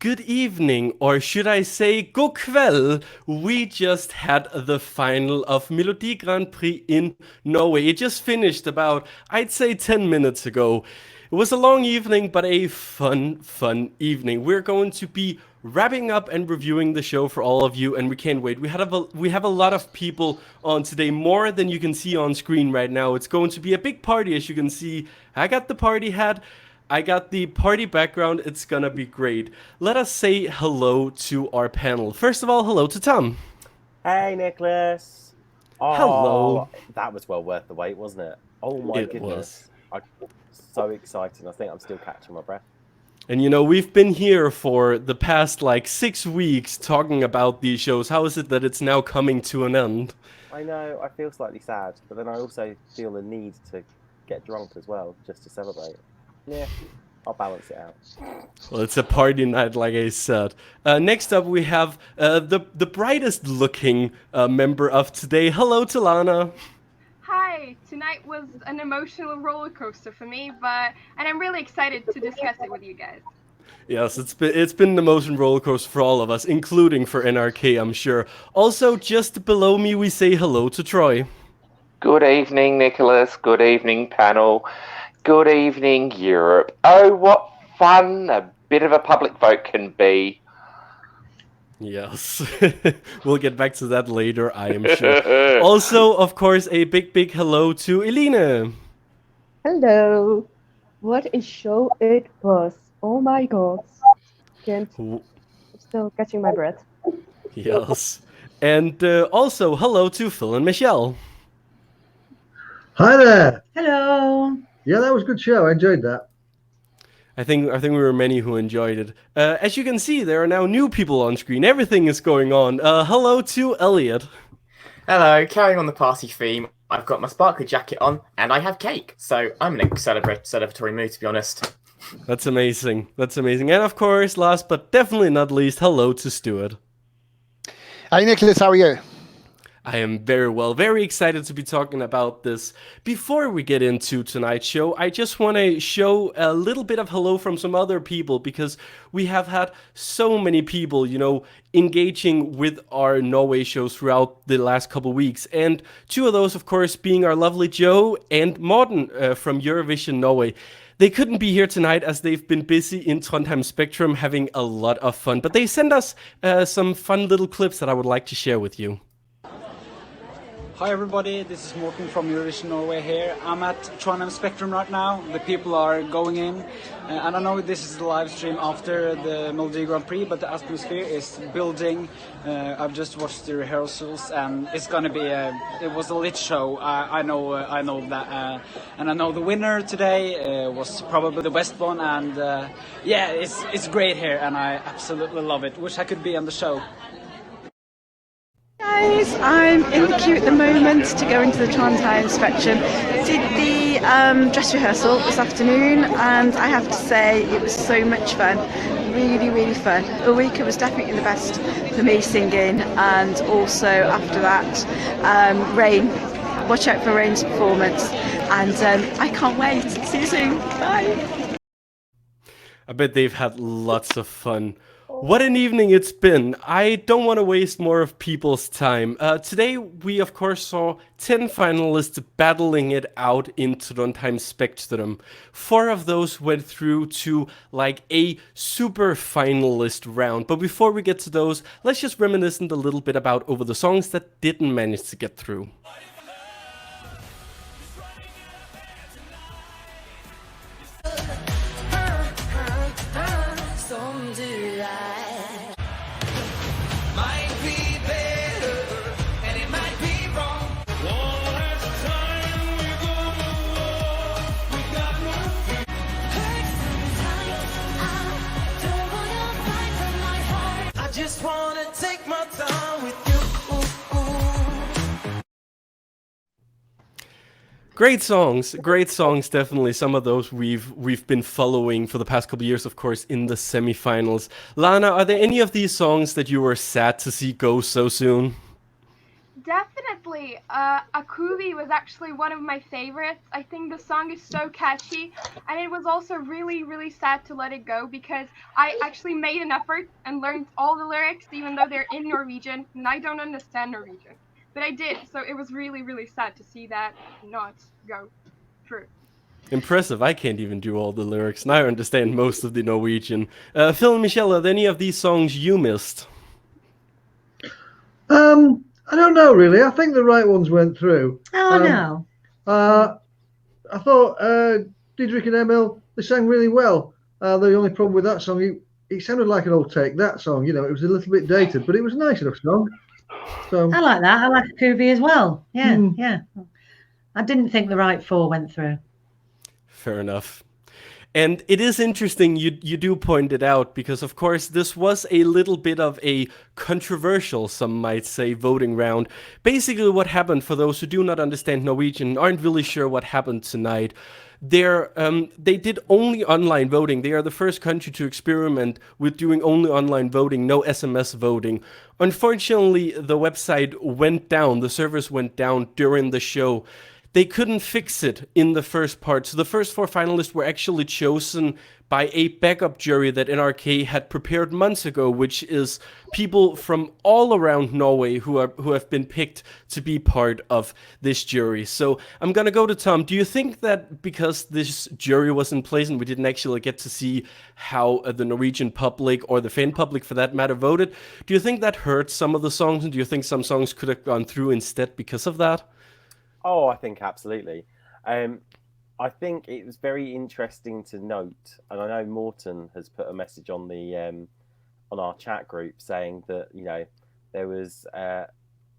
good evening, or should I say god kväll. We just had the final of Melodi Grand Prix in Norway. It just finished about, I'd say, 10 minutes ago. It was a long evening, but a fun evening. We're going to be wrapping up and reviewing the show for all of you, and we can't wait. We have a lot of people on today, more than you can see on screen right now. It's going to be a big party, as you can see. I got the party hat. I got the party background. It's gonna be great. Let us say hello to our panel. First of all, hello to Tom. Hey, Nicholas. Oh, hello. That was well worth the wait, wasn't it? Oh my goodness. So exciting. I think I'm still catching my breath. And you know, we've been here for the past like 6 weeks talking about these shows. How is it that it's now coming to an end? I know, I feel slightly sad, but then I also feel the need to get drunk as well, just to celebrate. Yeah, I'll balance it out. Well, it's a party night, like I said. Next up, we have the brightest looking member of today. Hello to Lana. Hi, tonight was an emotional roller coaster for me, and I'm really excited to discuss it with you guys. Yes, it's been an emotion roller coaster for all of us, including for NRK, I'm sure. Also, just below me, we say hello to Troy. Good evening, Nicholas. Good evening, panel. Good evening, Europe. Oh, what fun a bit of a public vote can be. Yes, we'll get back to that later, I am sure. Also, of course, a big hello to Eline. Hello. What a show it was. Oh my god. I'm still catching my breath. Yes. And also, hello to Phil and Michelle. Hi there. Hello. Yeah, that was a good show. I enjoyed that. I think we were many who enjoyed it. As you can see, there are now new people on screen. Everything is going on. Hello to Elliot. Hello. Carrying on the party theme, I've got my sparkly jacket on, and I have cake. So I'm in a celebratory mood, to be honest. That's amazing. That's amazing. And of course, last but definitely not least, hello to Stuart. Hi, Nicholas. How are you? I am very well, very excited to be talking about this. Before we get into tonight's show, I just want to show a little bit of hello from some other people, because we have had so many people, you know, engaging with our Norway shows throughout the last couple weeks. And two of those, of course, being our lovely Joe and Morten from Eurovision Norway. They couldn't be here tonight as they've been busy in Trøndheim Spectrum having a lot of fun. But they sent us some fun little clips that I would like to share with you. Hi everybody, this is Morten from Eurovision Norway here. I'm at Trøndheim Spectrum right now. The people are going in. And I know this is the live stream after the Melodi Grand Prix, but the atmosphere is building. I've just watched the rehearsals and it's gonna be it was a lit show. I know that. And I know the winner today was probably the best one, and yeah, it's great here and I absolutely love it. Wish I could be on the show. Guys, I'm in the queue at the moment to go into the Trondheim Spectrum. Did the dress rehearsal this afternoon, and I have to say it was so much fun. Really fun. Ulrikke was definitely the best for me singing, and also after that, Rein. Watch out for Rein's performance, and I can't wait. See you soon. Bye. I bet they've had lots of fun. What an evening it's been. I don't want to waste more of people's time. Today we of course saw 10 finalists battling it out in Trondheim Spectrum. 4 of those went through to like a super finalist round. But before we get to those, let's just reminisce a little bit about over the songs that didn't manage to get through. Great songs, definitely. Some of those we've been following for the past couple of years, of course, in the semifinals. Lana, are there any of these songs that you were sad to see go so soon? Definitely. Akuvi was actually one of my favorites. I think the song is so catchy, and it was also really, really sad to let it go because I actually made an effort and learned all the lyrics, even though they're in Norwegian, and I don't understand Norwegian. But I did, so it was really, really sad to see that not go through. Impressive. I can't even do all the lyrics, and I understand most of the Norwegian. Phil and Michelle, are there any of these songs you missed? I don't know really. I think the right ones went through. Oh no. I thought Diedrich and Emil, they sang really well. The only problem with that song, it sounded like an old Take That song. You know, it was a little bit dated, but it was a nice enough song. So I like that. I like Akuvi as well. Yeah, yeah. I didn't think the right four went through. Fair enough. And it is interesting you do point it out because, of course, this was a little bit of a controversial, some might say, voting round. Basically what happened, for those who do not understand Norwegian, aren't really sure what happened tonight, they did only online voting. They are the first country to experiment with doing only online voting, no SMS voting. Unfortunately, the website went down, the servers went down during the show. They couldn't fix it in the first part. So the first four finalists were actually chosen by a backup jury that NRK had prepared months ago, which is people from all around Norway who have been picked to be part of this jury. So I'm going to go to Tom. Do you think that because this jury was in place and we didn't actually get to see how the Norwegian public, or the fan public for that matter, voted, do you think that hurt some of the songs? And do you think some songs could have gone through instead because of that? Oh, I think absolutely. I think it was very interesting to note, and I know Morten has put a message on the on our chat group saying that there was a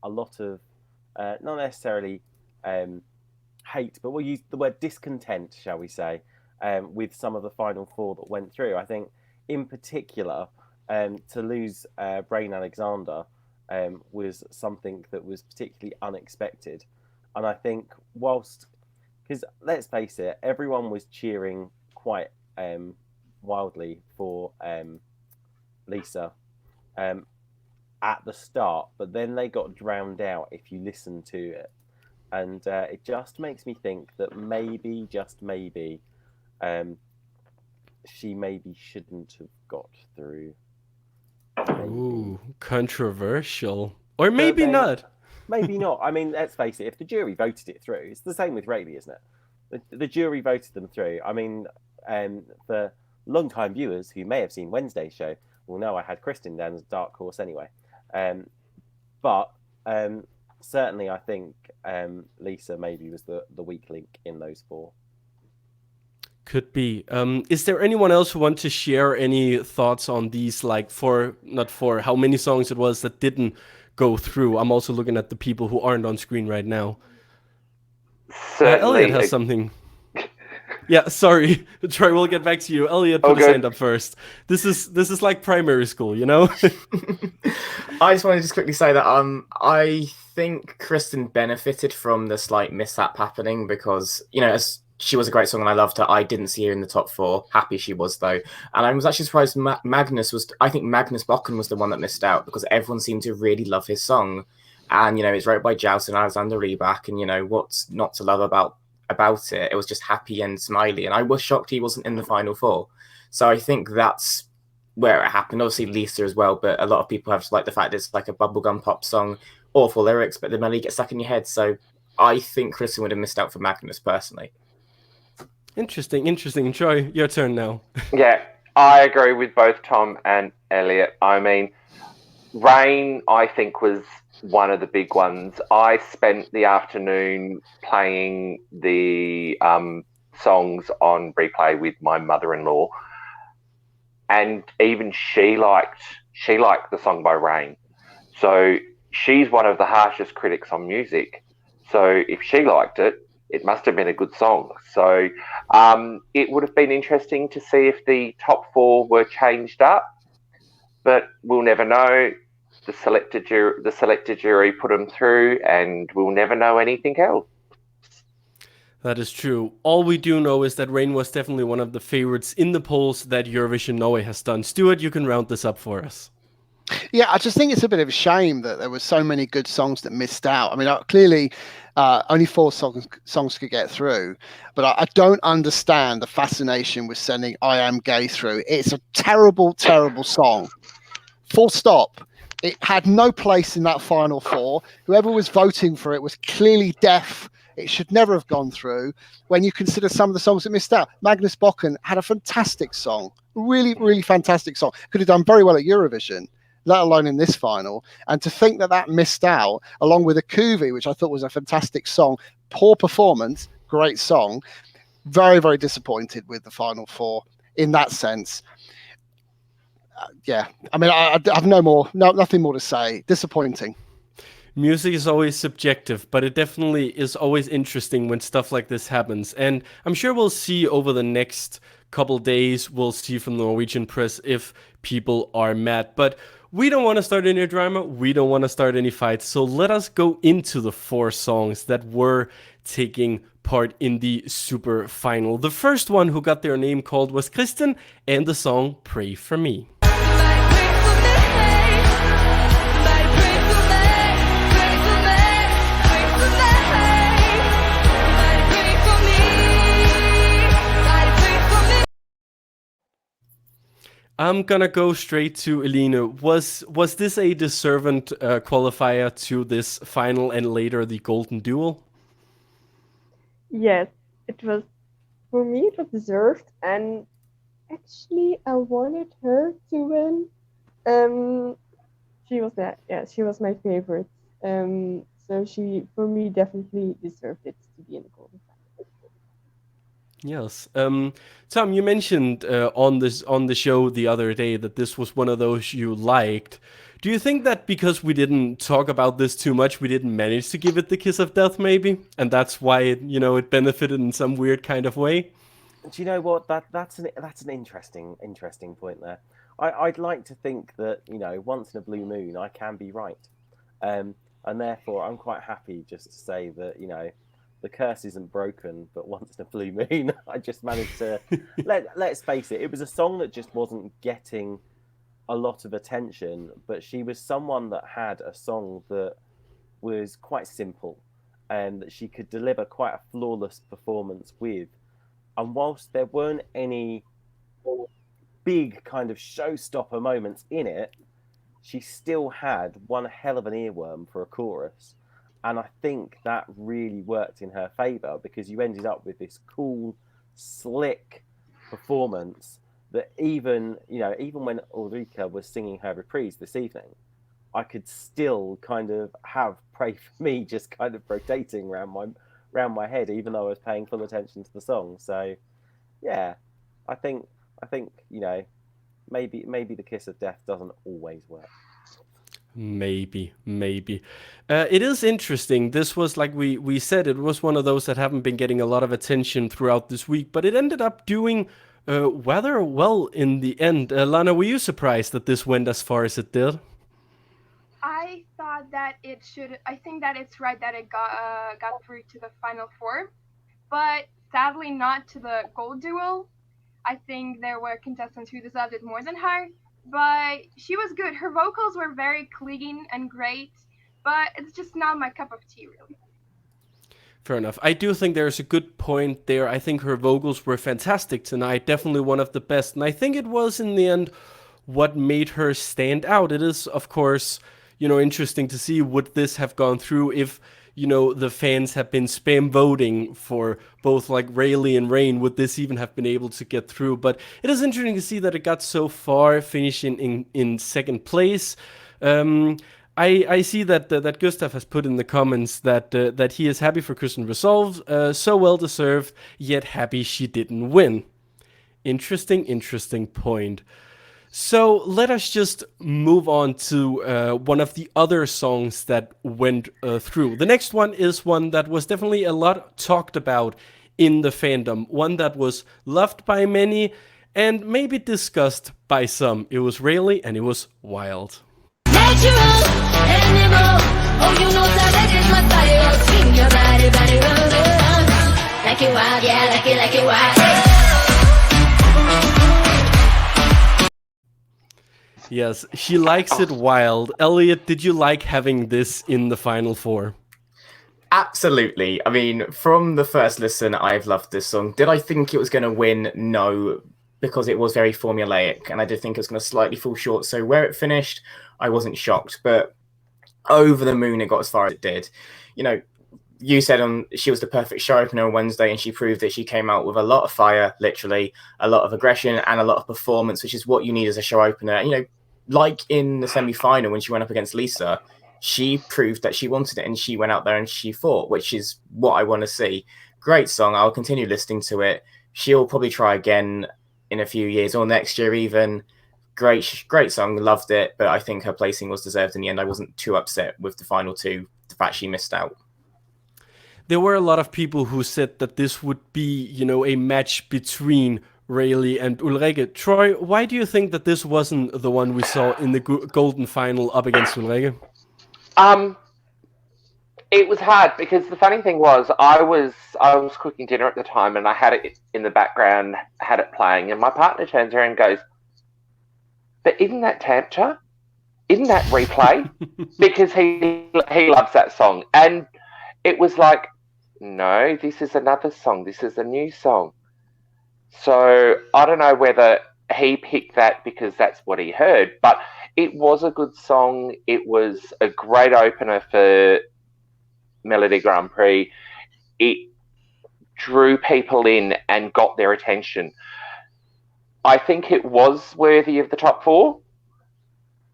lot of not necessarily hate, but we'll use the word discontent, shall we say, with some of the final four that went through. I think, in particular, to lose Rein Alexander was something that was particularly unexpected. And I think because let's face it, everyone was cheering quite wildly for Lisa at the start, but then they got drowned out if you listen to it. And it just makes me think that maybe, just maybe, she maybe shouldn't have got through. Maybe. Ooh, controversial. Or maybe not. Maybe not. I mean, let's face it, if the jury voted it through, it's the same with Raylee, isn't it? The jury voted them through. I mean, for long-time viewers who may have seen Wednesday's show will know I had Kristen down as a dark horse anyway. But certainly I think Lisa maybe was the weak link in those four. Could be. Is there anyone else who wants to share any thoughts on these, like how many songs it was that didn't go through? I'm also looking at the people who aren't on screen right now. Elliot has something. Yeah, sorry, Troy. We'll get back to you. Elliot put his hand up first. This is like primary school, you know. I just want to quickly say that I think Kristen benefited from the slight mishap happening because as she was a great song and I loved her. I didn't see her in the top four. Happy she was though, and I was actually surprised. I think Magnus Bokn was the one that missed out because everyone seemed to really love his song, and it's wrote by Joust and Alexander Rybak, and what's not to love about it? It was just happy and smiley, and I was shocked he wasn't in the final four. So I think that's where it happened. Obviously Lisa as well, but a lot of people have liked the fact it's like a bubblegum pop song, awful lyrics, but the melody gets stuck in your head. So I think Kristen would have missed out for Magnus personally. Interesting. Troy, your turn now. Yeah, I agree with both Tom and Elliot. I mean, Rein, I think, was one of the big ones. I spent the afternoon playing the songs on replay with my mother-in-law, and even she liked the song by Rein. So she's one of the harshest critics on music. So if she liked it, it must have been a good song. So it would have been interesting to see if the top four were changed up, but we'll never know. The selected jury put them through, and we'll never know anything else. That is true. All we do know is that Rein was definitely one of the favorites in the polls that Eurovision Norway has done. Stuart, you can round this up for us. Yeah, I just think it's a bit of a shame that there were so many good songs that missed out. I mean, clearly only 4 songs could get through, but I don't understand the fascination with sending I Am Gay through. It's a terrible, terrible song. Full stop. It had no place in that final 4. Whoever was voting for it was clearly deaf. It should never have gone through. When you consider some of the songs that missed out, Magnus Bokn had a fantastic song, really, really fantastic song. Could have done very well at Eurovision, let alone in this final. And to think that that missed out, along with Akuvi, which I thought was a fantastic song, poor performance, great song. Very, very disappointed with the final 4 in that sense. Yeah, I mean, I have nothing more to say. Disappointing. Music is always subjective, but it definitely is always interesting when stuff like this happens. And I'm sure we'll see over the next couple days, we'll see from the Norwegian press if people are mad. But we don't want to start any drama. We don't want to start any fights. So let us go into the 4 songs that were taking part in the super final. The first one who got their name called was Kristen, and the song Pray For Me. I'm gonna go straight to Eline. Was this a deserved qualifier to this final and later the Golden Duel? Yes, it was. For me, it was deserved, and actually, I wanted her to win. She was my favorite. So she, for me, definitely deserved it to be in the Golden Final. Yes. Tom, you mentioned on the show the other day that this was one of those you liked. Do you think that because we didn't talk about this too much, we didn't manage to give it the kiss of death, maybe, and that's why it benefited in some weird kind of way? Do you know what? That's an interesting point there. I'd like to think that once in a blue moon I can be right, and therefore I'm quite happy just to say that the curse isn't broken, but once in a blue moon, I just managed to let's face it, it was a song that just wasn't getting a lot of attention, but she was someone that had a song that was quite simple and that she could deliver quite a flawless performance with. And whilst there weren't any big kind of showstopper moments in it, she still had one hell of an earworm for a chorus. And I think that really worked in her favour, because you ended up with this cool, slick performance that even when Ulrikke was singing her reprise this evening, I could still kind of have Pray For Me just kind of rotating around my head, even though I was paying full attention to the song. So, yeah, I think maybe the kiss of death doesn't always work. Maybe. It is interesting. This was, like we said, it was one of those that haven't been getting a lot of attention throughout this week, but it ended up doing rather well in the end. Lana, were you surprised that this went as far as it did? I thought that it should. I think that it's right that it got through to the final 4, but sadly not to the gold duel. I think there were contestants who deserved it more than her. But she was good. Her vocals were very clean and great, but it's just not my cup of tea, really. Fair enough. I do think there's a good point there. I think her vocals were fantastic tonight, definitely one of the best. And I think it was, in the end, what made her stand out. It is, of course, interesting to see, would this have gone through if the fans have been spam voting for both like Raylee and Rein, would this even have been able to get through? But it is interesting to see that it got so far, finishing in second place. I see that Gustav has put in the comments that he is happy for Kristen Resolve, so well deserved, yet happy she didn't win. Interesting point. So let us just move on to one of the other songs that went through. The next one is one that was definitely a lot talked about in the fandom, one that was loved by many and maybe discussed by some. It was Raylee and it was Wild. Natural animal, oh you know that is my style. Swing your body round, like it wild, yeah, like it wild. Yes, she likes it wild. Elliot, did you like having this in the final four? Absolutely. I mean, from the first listen, I've loved this song. Did I think it was going to win? No, because it was very formulaic, and I did think it was going to slightly fall short. So where it finished, I wasn't shocked, but over the moon, it got as far as it did. You know, you said she was the perfect show opener on Wednesday, and she proved that she came out with a lot of fire, literally, a lot of aggression, and a lot of performance, which is what you need as a show opener. You know, like in the semi-final when she went up against Lisa, she proved that she wanted it, and she went out there and she fought, which is what I want to see. Great song. I'll continue listening to it. She'll probably try again in a few years or next year even. Great song. Loved it. But I think her placing was deserved in the end. I wasn't too upset with the final two, the fact she missed out. There were a lot of people who said that this would be, you know, a match between Raylee and Ulrikke. Troy, why do you think that this wasn't the one we saw in the golden final up against Ulrikke? It was hard because the funny thing was I was cooking dinner at the time and I had it in the background, had it playing, and my partner turns around and goes, "But isn't that Tamcha? Isn't that replay?" Because he loves that song. And it was like, no, this is another song. This is a new song. So I don't know whether he picked that because that's what he heard, but it was a good song. It was a great opener for Melodi Grand Prix. It drew people in and got their attention. I think it was worthy of the top four,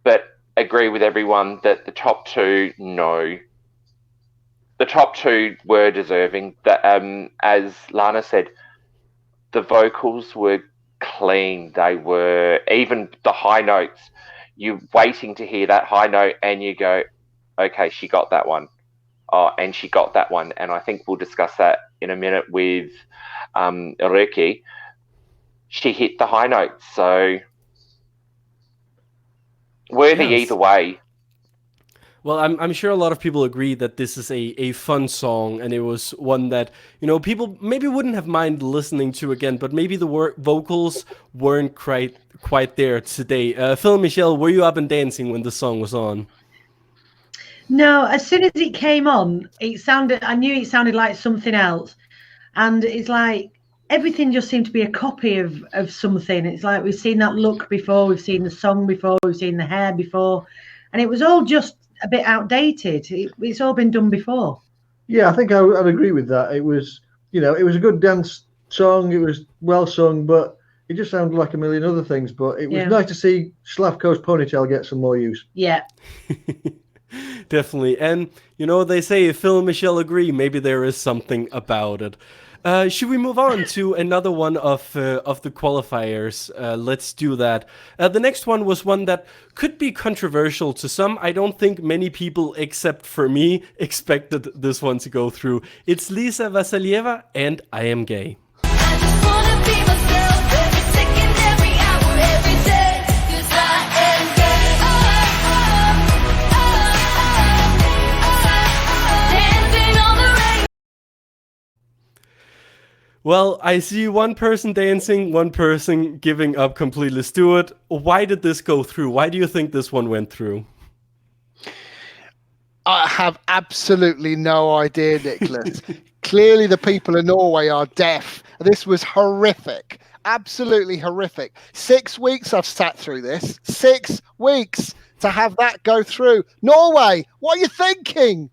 but agree with everyone that the top two, no. The top two were deserving. As Lana said, the vocals were clean. They were, even the high notes, you're waiting to hear that high note and you go, okay, she got that one. Oh, and she got that one. And I think we'll discuss that in a minute with Ulrikke. She hit the high notes, so worthy either way. Well, I'm sure a lot of people agree that this is a fun song, and it was one that, you know, people maybe wouldn't have mind listening to again, but maybe the vocals weren't quite there today. Phil and Michelle, were you up and dancing when the song was on? No, as soon as it came on, I knew it sounded like something else. And it's like everything just seemed to be a copy of something. It's like we've seen that look before, we've seen the song before, we've seen the hair before, and it was all just a bit outdated. It's all been done before. Yeah, I think I'd agree with that. It was, you know, it was a good dance song. It was well sung, but it just sounded like a million other things. But it was nice to see Slavko's ponytail get some more use. Yeah. Definitely. And, you know, they say if Phil and Michelle agree, maybe there is something about it. Should we move on to another one of the qualifiers? Let's do that. The next one was one that could be controversial to some. I don't think many people, except for me, expected this one to go through. It's Lisa Vasilieva and I Am Gay. Well, I see one person dancing, one person giving up completely. Stuart, why did this go through? Why do you think this one went through? I have absolutely no idea, Nicholas. Clearly the people in Norway are deaf. This was horrific. Absolutely horrific. 6 weeks I've sat through this. 6 weeks to have that go through. Norway, what are you thinking?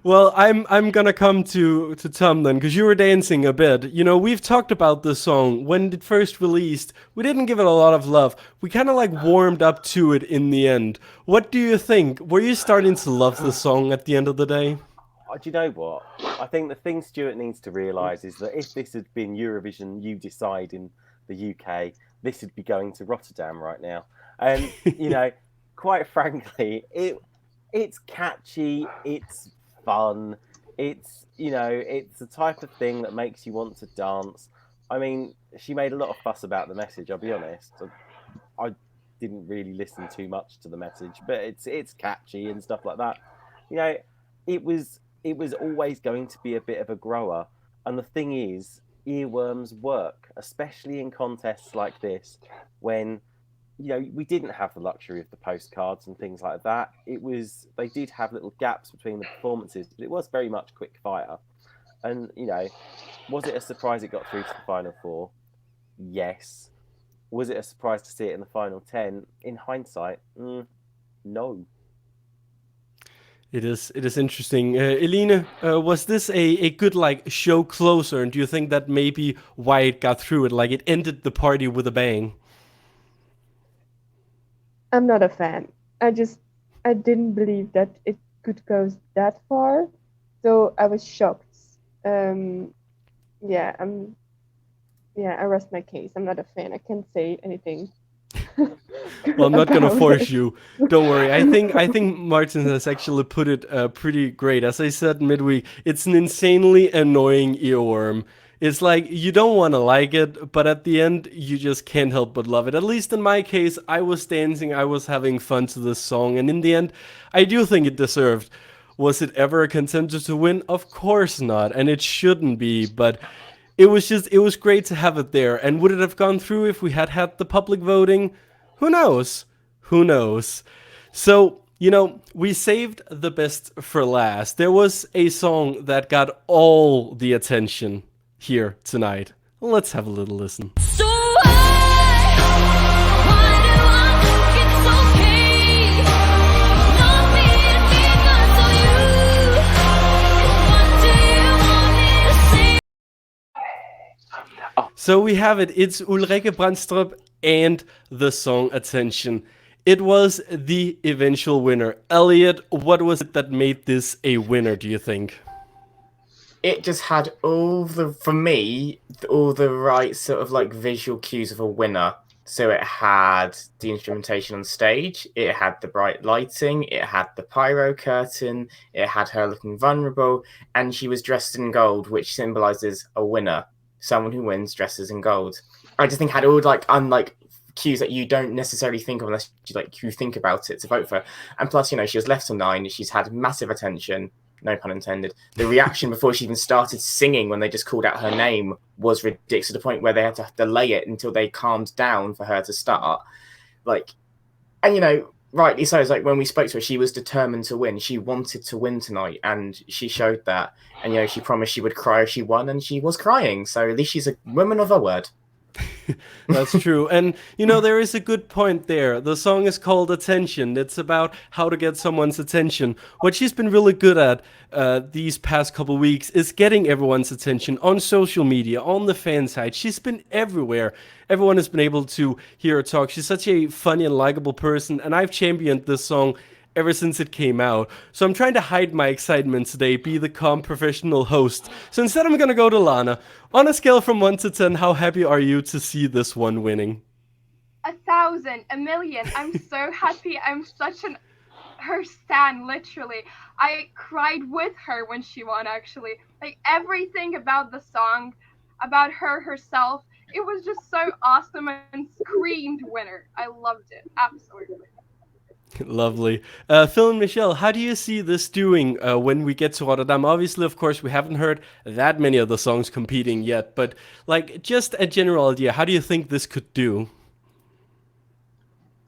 Well, I'm gonna come to Tom then, because you were dancing a bit. You know, we've talked about this song. When it first released, we didn't give it a lot of love. We kind of like warmed up to it in the end. What do you think? Were you starting to love the song at the end of the day? Do you know what? I think the thing Stuart needs to realise is that if this had been Eurovision, you decide in the UK, this would be going to Rotterdam right now. And, you know, quite frankly, it's catchy, it's fun, it's, you know, it's the type of thing that makes you want to dance. I mean, she made a lot of fuss about the message, I'll be honest. I didn't really listen too much to the message, but it's catchy and stuff like that. You know, it was always going to be a bit of a grower. And the thing is, earworms work, especially in contests like this, when we didn't have the luxury of the postcards and things like that. They did have little gaps between the performances, but it was very much quick fire. And was it a surprise it got through to the final 4? Yes. Was it a surprise to see it in the final 10? In hindsight, no. It is interesting. Eline, was this a good show closer, and do you think that maybe why it got through it, it ended the party with a bang? I'm not a fan. I didn't believe that it could go that far, so I was shocked. I rest my case. I'm not a fan. I can't say anything. Well, I'm not going to force you. Don't worry. I think Martin has actually put it pretty great. As I said midweek, it's an insanely annoying earworm. It's you don't want to like it, but at the end, you just can't help but love it. At least in my case, I was dancing, I was having fun to this song, and in the end, I do think it deserved. Was it ever a contender to win? Of course not, and it shouldn't be, but it was great to have it there. And would it have gone through if we had the public voting? Who knows? Who knows? So, we saved the best for last. There was a song that got all the attention here tonight. Let's have a little listen. So why do I think it's okay not being because of you? What do you want me to say? So we have it. It's Ulrikke Branstorp and the song Attention. It was the eventual winner. Elliot, what was it that made this a winner, do you think? It just had all the right sort of visual cues of a winner. So it had the instrumentation on stage, it had the bright lighting, it had the pyro curtain, it had her looking vulnerable, and she was dressed in gold, which symbolizes a winner. Someone who wins dresses in gold. I just think had all unlike cues that you don't necessarily think of unless you think about it to vote for her. And plus, she was left till 9. She's had massive attention. No pun intended. The reaction before she even started singing when they just called out her name was ridiculous, to the point where they had to delay it until they calmed down for her to start. Rightly so. It's when we spoke to her, she was determined to win. She wanted to win tonight, and she showed that. And she promised she would cry if she won, and she was crying. So at least she's a woman of her word. That's true. And, there is a good point there. The song is called Attention. It's about how to get someone's attention. What she's been really good at these past couple weeks is getting everyone's attention on social media, on the fan side. She's been everywhere. Everyone has been able to hear her talk. She's such a funny and likable person, and I've championed this song ever since it came out. So I'm trying to hide my excitement today, be the calm professional host. So instead I'm going to go to Lana. On a scale from 1 to 10, how happy are you to see this one winning? 1,000, a million. I'm so happy. I'm such her stan, literally. I cried with her when she won, actually. Everything about the song, about her herself, it was just so awesome and screamed winner. I loved it, absolutely. Lovely. Phil and Michelle, how do you see this doing when we get to Rotterdam? Obviously, of course, we haven't heard that many of the songs competing yet, but just a general idea, how do you think this could do?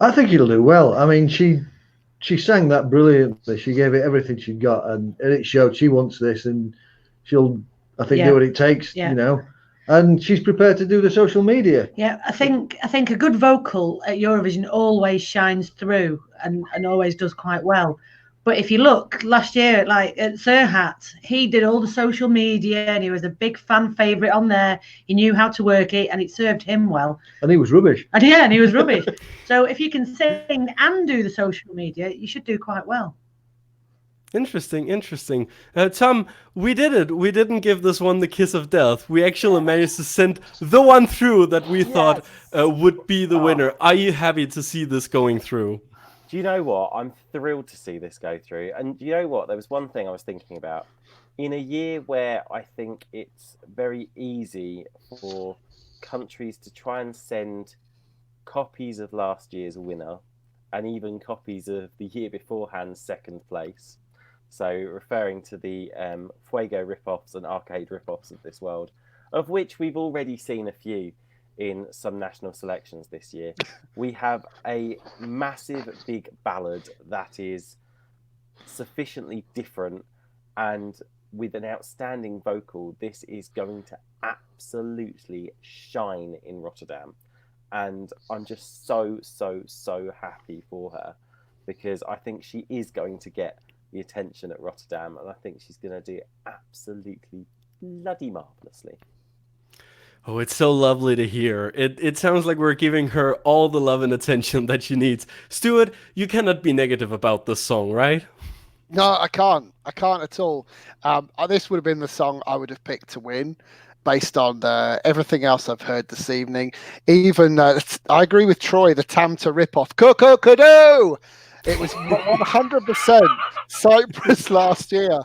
I think it'll do well. I mean, she sang that brilliantly. She gave it everything she got, and it showed she wants this, and she'll, I think, do what it takes, And she's prepared to do the social media. Yeah, I think a good vocal at Eurovision always shines through and always does quite well. But if you look last year at Serhat, he did all the social media and he was a big fan favourite on there. He knew how to work it and it served him well. And he was rubbish. And he was rubbish. So if you can sing and do the social media, you should do quite well. Interesting. Tom, we did it. We didn't give this one the kiss of death. We actually managed to send the one through that we thought would be the winner. Are you happy to see this going through? Do you know what? I'm thrilled to see this go through. And do you know what? There was one thing I was thinking about. In a year where I think it's very easy for countries to try and send copies of last year's winner and even copies of the year beforehand's second place. So referring to the Fuego rip-offs and arcade rip-offs of this world, of which we've already seen a few in some national selections this year. We have a massive big ballad that is sufficiently different and with an outstanding vocal. This is going to absolutely shine in Rotterdam. And I'm just so happy for her, because I think she is going to get the attention at Rotterdam, and I think she's going to do it absolutely bloody marvellously. Oh, it's so lovely to hear. It sounds like we're giving her all the love and attention that she needs. Stuart, you cannot be negative about this song, right? No, I can't. I can't at all. This would have been the song I would have picked to win, based on everything else I've heard this evening. Even I agree with Troy. The Tamta ripoff, Cuckoo. It was 100% Cyprus last year,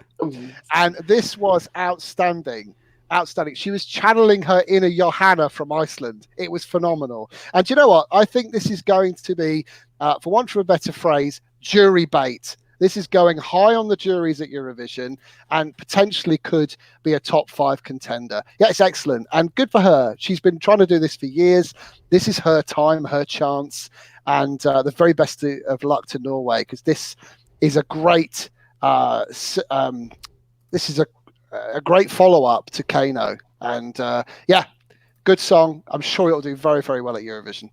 and this was outstanding. Outstanding. She was channeling her inner Johanna from Iceland. It was phenomenal. And you know what? I think this is going to be, for want of a better phrase, jury bait. This is going high on the juries at Eurovision and potentially could be a top 5 contender. Yeah, it's excellent and good for her. She's been trying to do this for years. This is her time, her chance, and the very best of luck to Norway, because this is a great this is a great follow-up to Kano. And yeah, good song. I'm sure it'll do very, very well at Eurovision.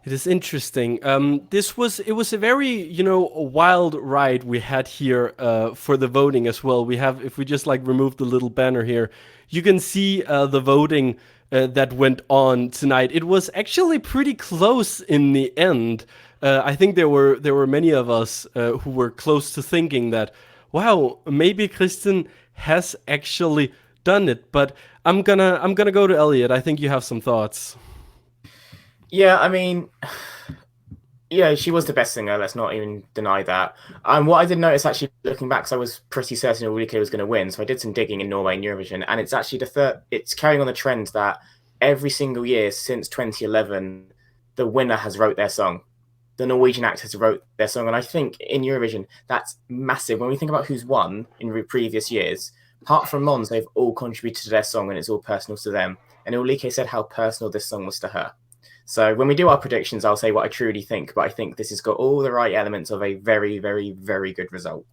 It is interesting. It was a very, a wild ride we had here for the voting as well. We have, if we just like remove the little banner here, you can see the voting that went on tonight. It was actually pretty close in the end. I think there were many of us who were close to thinking that, wow, maybe Kristen has actually done it. But I'm gonna go to Elliot. I think you have some thoughts. Yeah, I mean, yeah, she was the best singer. Let's not even deny that. What I did notice, actually, looking back, because I was pretty certain Ulrikke was going to win, so I did some digging in Norway and Eurovision, and it's actually it's carrying on the trend that every single year since 2011, the winner has wrote their song. The Norwegian actors wrote their song, and I think in Eurovision, that's massive. When we think about who's won in previous years, apart from Mons, they've all contributed to their song, and it's all personal to them. And Ulrikke said how personal this song was to her. So when we do our predictions, I'll say what I truly think, but I think this has got all the right elements of a very, very, very good result.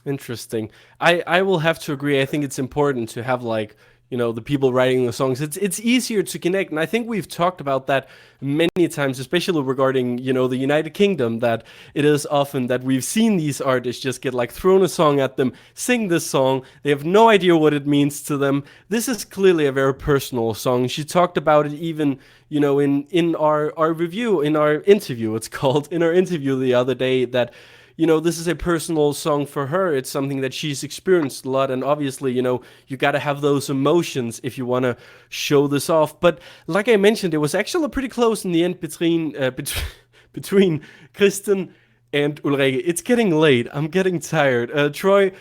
Interesting. I will have to agree. I think it's important to have the people writing the songs. It's easier to connect, and I think we've talked about that many times, especially regarding the United Kingdom, that it is often that we've seen these artists just get thrown a song at them, sing this song, they have no idea what it means to them. This is clearly a very personal song. She talked about it even in our review, in our interview, it's called, in our interview the other day, that this is a personal song for her. It's something that she's experienced a lot. And obviously, you got to have those emotions if you want to show this off. But like I mentioned, it was actually pretty close in the end between Kristen and Ulrikke. It's getting late. I'm getting tired. Troy,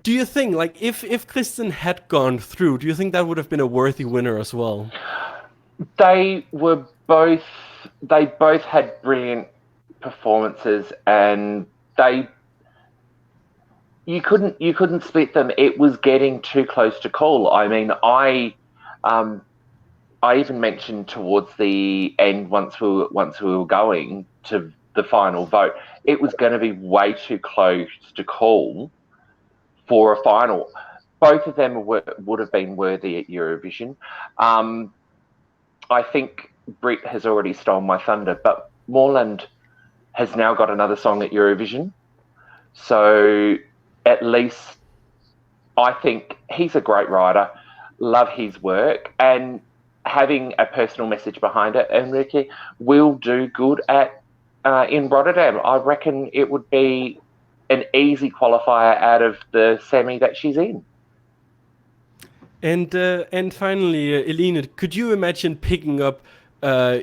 do you think, if Kristen had gone through, do you think that would have been a worthy winner as well? They both had brilliant performances, and you couldn't split them. It was getting too close to call. I mean, I even mentioned towards the end, once we were going to the final vote, it was going to be way too close to call for a final. Both of them would have been worthy at Eurovision. I think Brit has already stolen my thunder, but Moreland has now got another song at Eurovision. So at least I think he's a great writer, love his work, and having a personal message behind it, Ulrikke will do good in Rotterdam. I reckon it would be an easy qualifier out of the semi that she's in. And finally, Eline, could you imagine picking up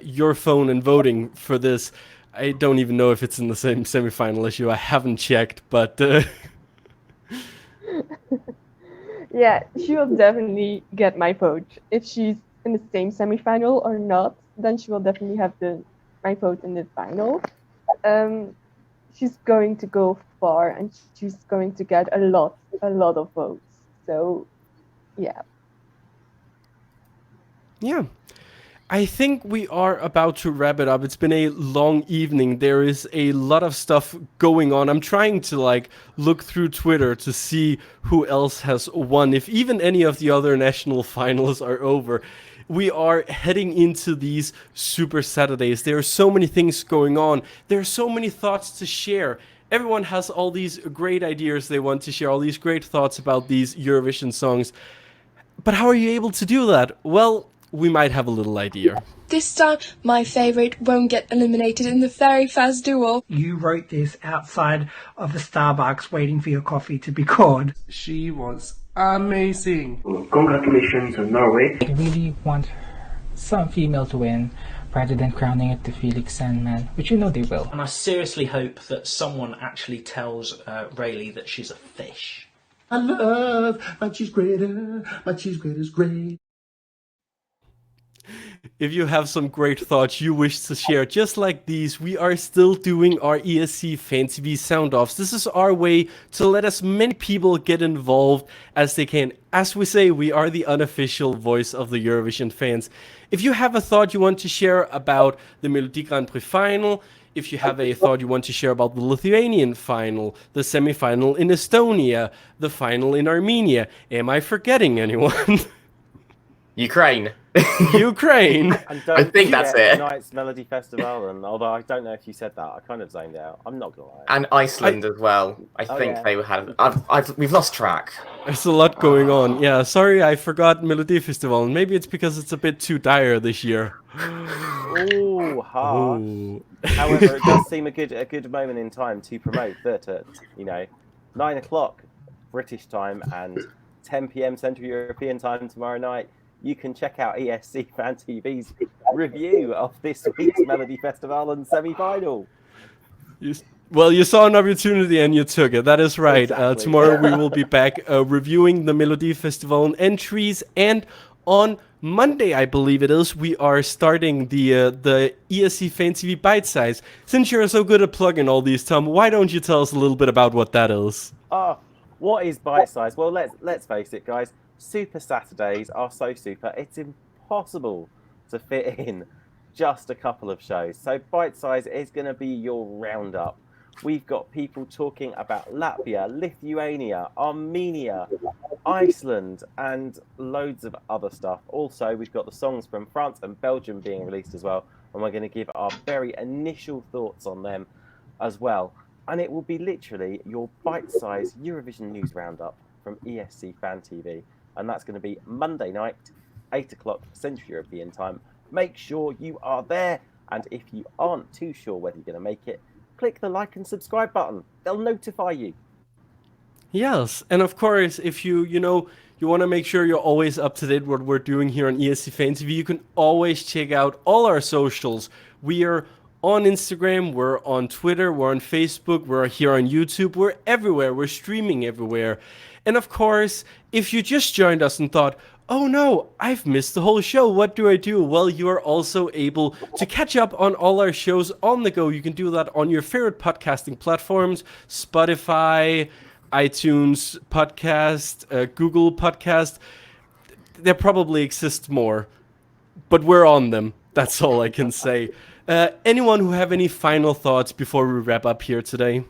your phone and voting for this? I don't even know if it's in the same semifinal issue. I haven't checked, but yeah, she will definitely get my vote. If she's in the same semifinal or not, then she will definitely have my vote in the final. She's going to go far, and she's going to get a lot of votes. So, yeah. Yeah. I think we are about to wrap it up. It's been a long evening. There is a lot of stuff going on. I'm trying to look through Twitter to see who else has won. If even any of the other national finals are over. We are heading into these Super Saturdays. There are so many things going on. There are so many thoughts to share. Everyone has all these great ideas they want to share, all these great thoughts about these Eurovision songs. But how are you able to do that? Well, we might have a little idea. This time, my favourite won't get eliminated in the very fast duel. You wrote this outside of a Starbucks waiting for your coffee to be called. She was amazing. Well, congratulations to Norway. I really want some female to win rather than crowning it to Felix Sandman, which you know they will. And I seriously hope that someone actually tells Raylee that she's a fish. I love my cheese grater. My cheese grater's great. If you have some great thoughts you wish to share, just like these, we are still doing our escfantv sound-offs. This is our way to let as many people get involved as they can. As we say, we are the unofficial voice of the Eurovision fans. If you have a thought you want to share about the Melodi Grand Prix Final, if you have a thought you want to share about the Lithuanian final, the semi-final in Estonia, the final in Armenia, am I forgetting anyone? Ukraine. Ukraine. And I think that's it. Tonight's Melody Festival, and although I don't know if you said that, I kind of zoned out. I'm not gonna lie. And Iceland as well. I think they had. We've lost track. There's a lot going on. Yeah, sorry, I forgot Melodi Festival. And maybe it's because it's a bit too dire this year. Ooh, harsh. Ooh. However, it does seem a good moment in time to promote that at 9 o'clock British time and 10 p.m. Central European time tomorrow night. You can check out escfantv's review of this week's Melody Festival and semi-final. Well, you saw an opportunity and you took it. That is right. Exactly. Tomorrow we will be back reviewing the Melody Festival and entries. And on Monday, I believe it is, we are starting the escfantv Bite Size. Since you're so good at plugging all these, Tom, why don't you tell us a little bit about what that is? What is Bite Size? Well, let's face it, guys. Super Saturdays are so super, it's impossible to fit in just a couple of shows. So Bite Size is going to be your roundup. We've got people talking about Latvia, Lithuania, Armenia, Iceland, and loads of other stuff. Also, we've got the songs from France and Belgium being released as well, and we're going to give our very initial thoughts on them as well. And it will be literally your bite-sized Eurovision news roundup from escfantv. And that's going to be Monday night, 8 o'clock Central European time. Make sure you are there. And if you aren't too sure whether you're going to make it, click the like and subscribe button. They'll notify you. Yes. And of course, if you want to make sure you're always up to date what we're doing here on escfantv, you can always check out all our socials. We are on Instagram, we're on Twitter, we're on Facebook, we're here on YouTube, we're everywhere, we're streaming everywhere. And of course, if you just joined us and thought, oh no, I've missed the whole show, what do I do? Well, you are also able to catch up on all our shows on the go. You can do that on your favorite podcasting platforms, Spotify, iTunes Podcast, Google Podcast. There probably exist more, but we're on them. That's all I can say. Anyone who have any final thoughts before we wrap up here today?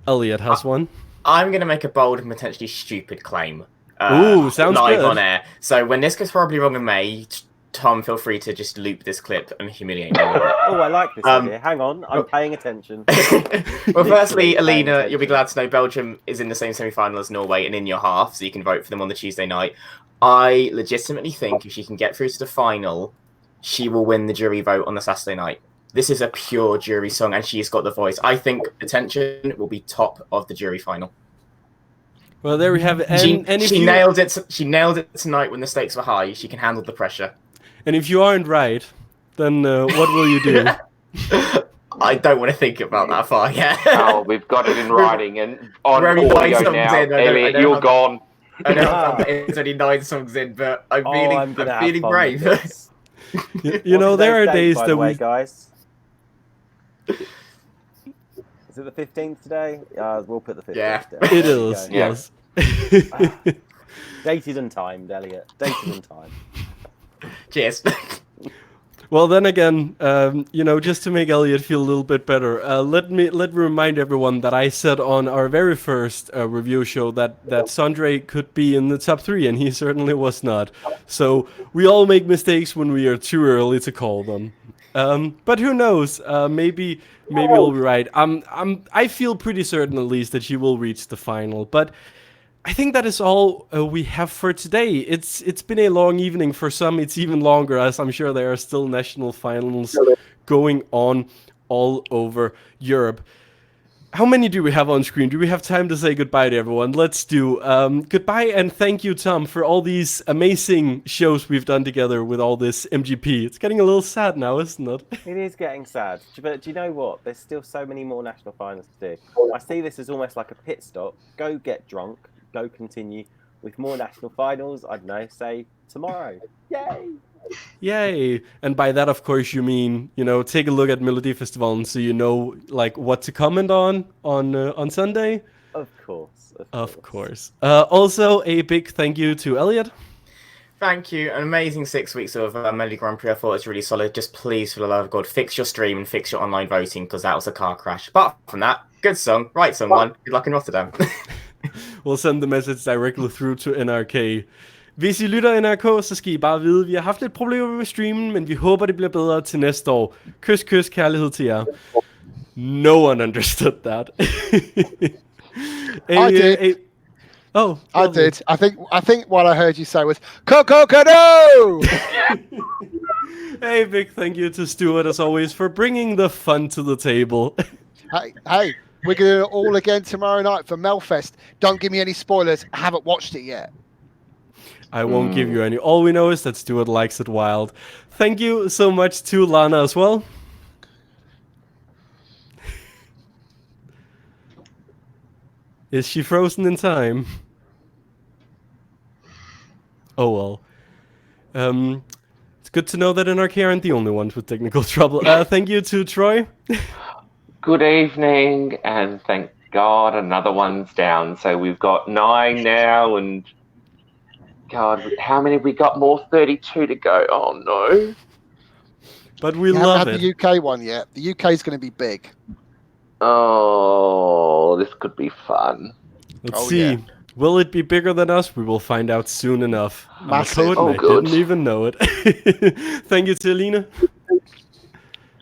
Elliot has one. I'm going to make a bold and potentially stupid claim. Ooh, sounds live good. On air. So when this goes horribly wrong in May, Tom, feel free to just loop this clip and humiliate me. Oh, I like this idea. Hang on, I'm paying attention. Well, firstly, Alina, you'll be glad to know Belgium is in the same semi-final as Norway and in your half, so you can vote for them on the Tuesday night. I legitimately think if she can get through to the final, she will win the jury vote on the Saturday night. This is a pure jury song, and she's got the voice. I think Attention will be top of the jury final. Well, there we have it. She nailed it. She nailed it tonight when the stakes were high. She can handle the pressure. And if you aren't right, then what will you do? I don't want to think about that far yet. Oh, we've got it in writing and on audio now. Elliot, you're gone. I know it's only 9 songs in, but I'm feeling brave. There are days that we... guys. Is it the 15th today? We'll put the 15th down. It is, yes. Dated and timed, Elliot. Dated and timed. Cheers. Well, then again, just to make Elliot feel a little bit better, let me remind everyone that I said on our very first review show that Sondre could be in the top 3, and he certainly was not. So we all make mistakes when we are too early to call them. But who knows? Maybe we'll be right. I feel pretty certain at least that she will reach the final. But I think that is all we have for today. It's been a long evening. For some, it's even longer, as I'm sure there are still national finals going on all over Europe. How many do we have on screen? Do we have time to say goodbye to everyone? Let's do. Goodbye and thank you, Tom, for all these amazing shows we've done together with all this MGP. It's getting a little sad now, isn't it? It is getting sad. But do you know what? There's still so many more national finals to do. I see this as almost like a pit stop. Go get drunk. Go continue with more national finals. I don't know, say tomorrow. Yay! Yay! And by that, of course, you mean, take a look at Melodi Festivalen so you know, like, what to comment on Sunday. Of course. Of course. Also, a big thank you to Elliot. Thank you. An amazing 6 weeks of Melodi Grand Prix. I thought it was really solid. Just please, for the love of God, fix your stream and fix your online voting, because that was a car crash. Apart from that, good song. Right, someone. Good luck in Rotterdam. We'll send the message directly through to NRK. Hvis I lytter NRK, så skal I bare vide, at vi har haft lidt problemer med streamen, men vi håber, det bliver bedre til næste år. Kys, kys, kærlighed til jer. No one understood that. I did. I did. I think what I heard you say was "Coco-Cono." Hey, big thank you to Stuart as always for bringing the fun to the table. Hey, we're going to do it all again tomorrow night for Melfest. Don't give me any spoilers. I haven't watched it yet. I won't give you any. All we know is that Stuart likes it wild. Thank you so much to Lana as well. Is she frozen in time? Oh well. It's good to know that NRK aren't the only ones with technical trouble. Thank you to Troy. Good evening, and thank God another one's down. So we've got 9 now, and God, how many have we got more? 32 to go. Oh no. But we haven't love had it. the UK one yet. The UK is going to be big. Oh, this could be fun. Let's see. Yeah. Will it be bigger than us? We will find out soon enough. Massive. I didn't even know it. Thank you to Alina.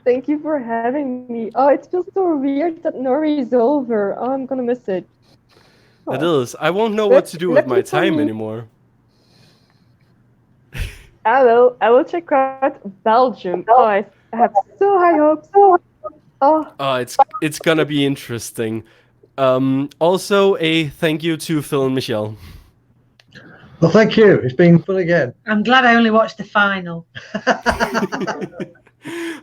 Thank you for having me. Oh, it feels so weird that Norway is over. Oh, I'm gonna miss it. Oh. It is. I won't know what to do with my time anymore. I will check out Belgium. Oh, I have so high hopes. Oh, it's gonna be interesting. Also, a thank you to Phil and Michelle. Well, thank you. It's been fun again. I'm glad I only watched the final.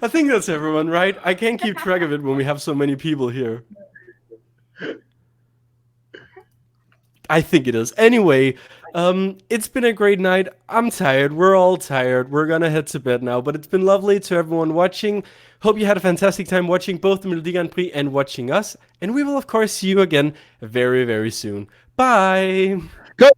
I think that's everyone, right? I can't keep track of it when we have so many people here. I think it is. Anyway, it's been a great night. I'm tired. We're all tired. We're gonna head to bed now, but it's been lovely to everyone watching. Hope you had a fantastic time watching both the Melodi Grand Prix and watching us. And we will, of course, see you again very, very soon. Bye! Go!